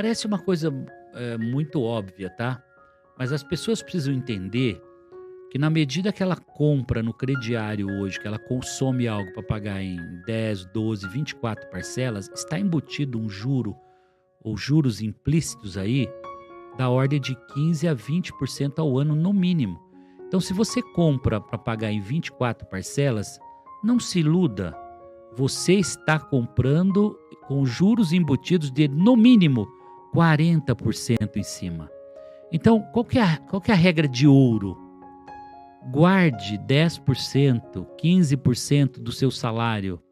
Parece uma coisa muito óbvia, tá? Mas as pessoas precisam entender que na medida que ela compra no crediário hoje, que ela consome algo para pagar em 10, 12, 24 parcelas, está embutido um juro ou juros implícitos aí da ordem de 15 a 20% ao ano no mínimo. Então, se você compra para pagar em 24 parcelas, não se iluda. Você está comprando com juros embutidos de, no mínimo, 40% em cima. Então, qual que é a regra de ouro? Guarde 10%, 15% do seu salário,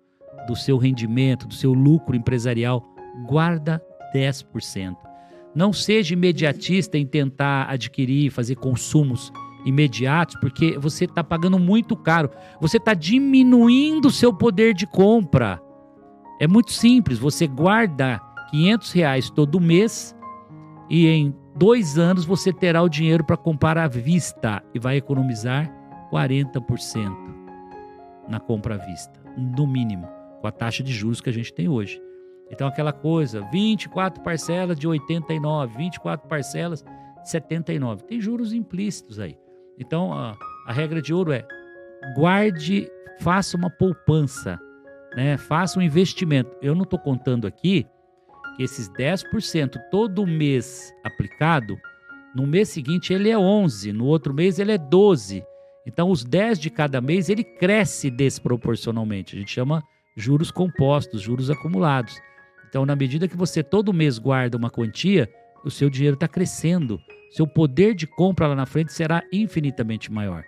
do seu rendimento, do seu lucro empresarial. Guarda 10%. Não seja imediatista em tentar adquirir, fazer consumos imediatos, porque você está pagando muito caro. Você está diminuindo o seu poder de compra. É muito simples. Você guarda R$ 500 todo mês e em 2 anos você terá o dinheiro para comprar à vista e vai economizar 40% na compra à vista, no mínimo, com a taxa de juros que a gente tem hoje. Então aquela coisa, 24 parcelas de 89, 24 parcelas de 79. Tem juros implícitos aí. Então a regra de ouro é: guarde, faça uma poupança, né? Faça um investimento. Eu não estou contando aqui que esses 10% todo mês aplicado, no mês seguinte ele é 11, no outro mês ele é 12. Então os 10 de cada mês ele cresce desproporcionalmente. A gente chama juros compostos, juros acumulados. Então, na medida que você todo mês guarda uma quantia, o seu dinheiro está crescendo. Seu poder de compra lá na frente será infinitamente maior,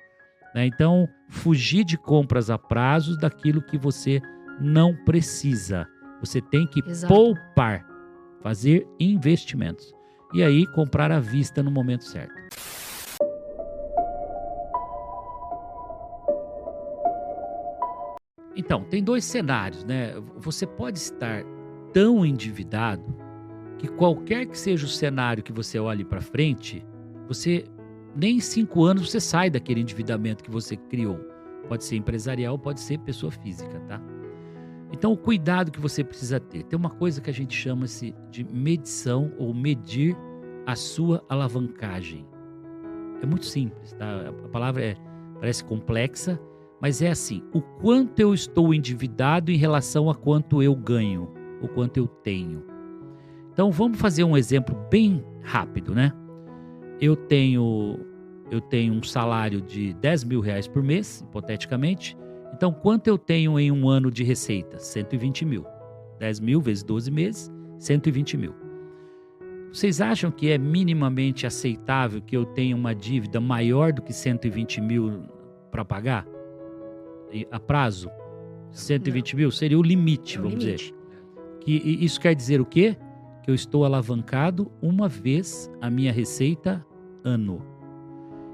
né? Então, fugir de compras a prazos daquilo que você não precisa. Você tem que poupar, fazer investimentos. E aí, comprar à vista no momento certo. Então, tem 2 cenários, né? Você pode estar tão endividado que qualquer que seja o cenário que você olhe para frente, você nem em 5 anos você sai daquele endividamento que você criou. Pode ser empresarial, pode ser pessoa física, tá? Então, o cuidado que você precisa ter. Tem uma coisa que a gente chama-se de medição ou medir a sua alavancagem. É muito simples, tá? A palavra parece complexa, mas é assim: o quanto eu estou endividado em relação a quanto eu ganho, o quanto eu tenho. Então vamos fazer um exemplo bem rápido, né? Eu tenho um salário de R$ 10.000 por mês, hipoteticamente. Então quanto eu tenho em um ano de receita? 120 mil. 10 mil vezes 12 meses, 120 mil. Vocês acham que é minimamente aceitável que eu tenha uma dívida maior do que 120 mil para pagar? A prazo? 120 mil seria o limite, vamos dizer. Que isso quer dizer o quê? Que eu estou alavancado uma vez a minha receita ano.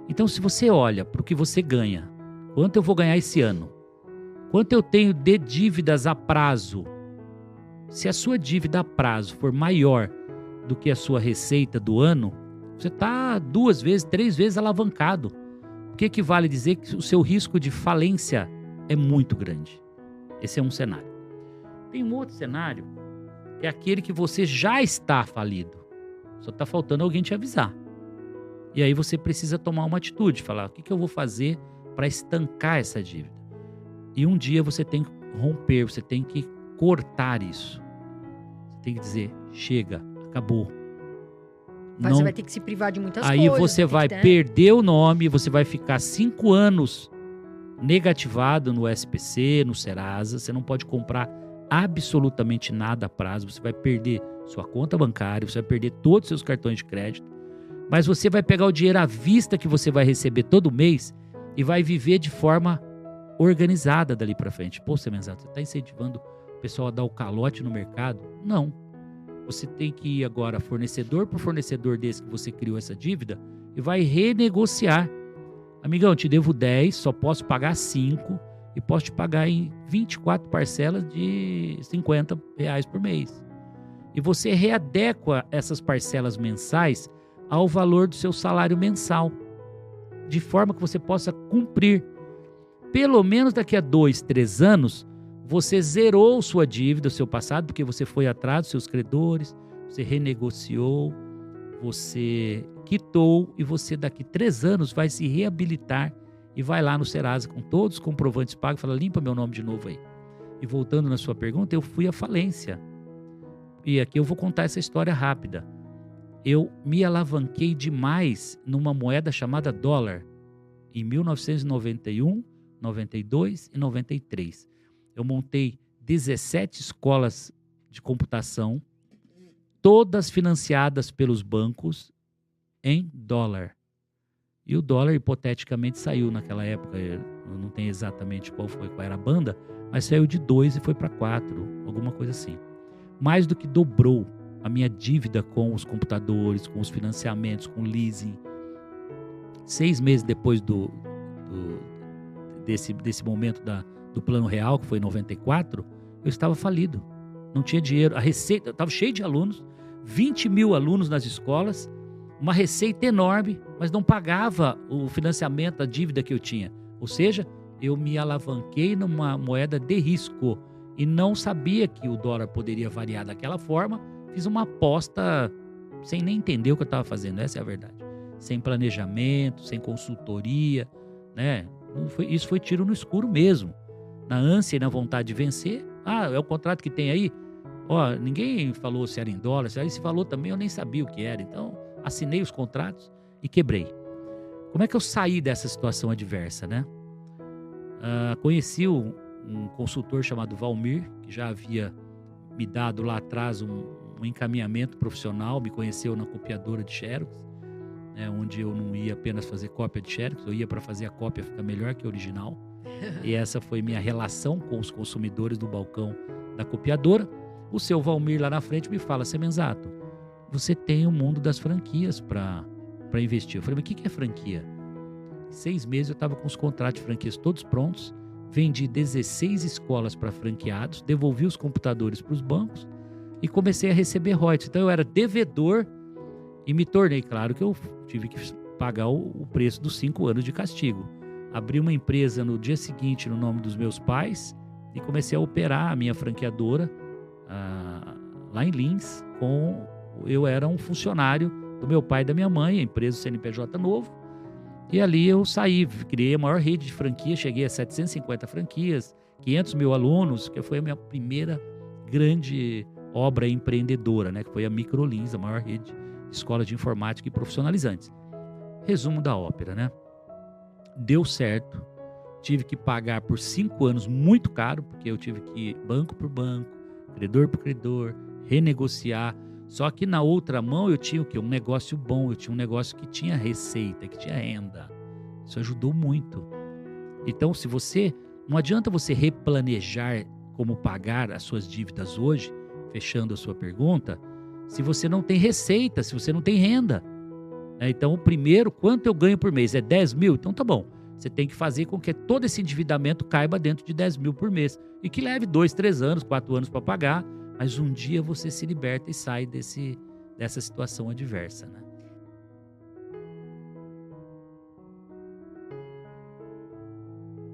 Então, se você olha para o que você ganha, quanto eu vou ganhar esse ano, quanto eu tenho de dívidas a prazo, se a sua dívida a prazo for maior do que a sua receita do ano, você está 2 vezes, 3 vezes alavancado. O que equivale a dizer que o seu risco de falência é muito grande. Esse é um cenário. Tem um outro cenário, que é aquele que você já está falido. Só está faltando alguém te avisar. E aí você precisa tomar uma atitude, falar: o que eu vou fazer para estancar essa dívida? E um dia você tem que romper, você tem que cortar isso. Você tem que dizer: chega, acabou. Mas você vai ter que se privar de muitas coisas. Aí coisas. você vai perder o nome, você vai ficar 5 anos negativado no SPC, no Serasa. Você não pode comprar absolutamente nada a prazo. Você vai perder sua conta bancária, você vai perder todos os seus cartões de crédito. Mas você vai pegar o dinheiro à vista que você vai receber todo mês e vai viver de forma organizada dali para frente. Pô, Semenzato, você está incentivando o pessoal a dar o calote no mercado? Não. Você tem que ir agora fornecedor por fornecedor desse que você criou essa dívida e vai renegociar. Amigão, te devo 10, só posso pagar 5 e posso te pagar em 24 parcelas de R$ 50 por mês. E você readequa essas parcelas mensais ao valor do seu salário mensal, de forma que você possa cumprir. Pelo menos daqui a 2, 3 anos, você zerou sua dívida, o seu passado, porque você foi atrás dos seus credores, você renegociou, você quitou e você daqui 3 anos vai se reabilitar e vai lá no Serasa com todos os comprovantes pagos e fala, limpa meu nome de novo aí. E voltando na sua pergunta, eu fui à falência. E aqui eu vou contar essa história rápida. Eu me alavanquei demais numa moeda chamada dólar em 1991, 92 e 93. Eu montei 17 escolas de computação, todas financiadas pelos bancos em dólar. E o dólar, hipoteticamente, saiu naquela época, eu não tenho exatamente qual era a banda, mas saiu de 2 e foi para 4, alguma coisa assim. Mais do que dobrou a minha dívida com os computadores, com os financiamentos, com o leasing. 6 meses depois desse momento do Plano Real, que foi em 94, eu estava falido. Não tinha dinheiro. A receita, eu estava cheio de alunos, 20 mil alunos nas escolas, uma receita enorme, mas não pagava o financiamento, a dívida que eu tinha. Ou seja, eu me alavanquei numa moeda de risco e não sabia que o dólar poderia variar daquela forma. Fiz uma aposta sem nem entender o que eu estava fazendo, essa é a verdade. Sem planejamento, sem consultoria, né? Isso foi tiro no escuro mesmo. Na ânsia e na vontade de vencer. Ah, é o contrato que tem aí? Ó, ninguém falou se era em dólar, se falou também, eu nem sabia o que era. Então, assinei os contratos e quebrei. Como é que eu saí dessa situação adversa, né? Conheci um consultor chamado Valmir, que já havia me dado lá atrás um encaminhamento profissional, me conheceu na copiadora de Xerox, né, onde eu não ia apenas fazer cópia de Xerox, eu ia para fazer a cópia ficar melhor que a original. E essa foi minha relação com os consumidores do balcão da copiadora. O seu Valmir lá na frente me fala, Semenzato, você tem o mundo das franquias para investir. Eu falei, mas o que é franquia? Em 6 meses eu estava com os contratos de franquias todos prontos, vendi 16 escolas para franqueados, devolvi os computadores para os bancos e comecei a receber royalties. Então eu era devedor e me tornei, claro que eu tive que pagar o preço dos 5 anos de castigo. Abri uma empresa no dia seguinte no nome dos meus pais e comecei a operar a minha franqueadora lá em Lins. Eu era um funcionário do meu pai e da minha mãe, a empresa CNPJ novo. E ali eu saí, criei a maior rede de franquias, cheguei a 750 franquias, 500 mil alunos, que foi a minha primeira grande obra empreendedora, né? Que foi a Microlins, a maior rede de escolas de informática e profissionalizantes. Resumo da ópera, né? Deu certo, tive que pagar por 5 anos muito caro, porque eu tive que ir banco por banco, credor por credor, renegociar. Só que na outra mão eu tinha o quê? Um negócio bom, eu tinha um negócio que tinha receita, que tinha renda. Isso ajudou muito. Então, não adianta você replanejar como pagar as suas dívidas hoje, fechando a sua pergunta, se você não tem receita, se você não tem renda. Então, o primeiro, quanto eu ganho por mês? É 10 mil? Então tá bom. Você tem que fazer com que todo esse endividamento caiba dentro de 10 mil por mês. E que leve 2, 3 anos, 4 anos para pagar, mas um dia você se liberta e sai dessa situação adversa, né?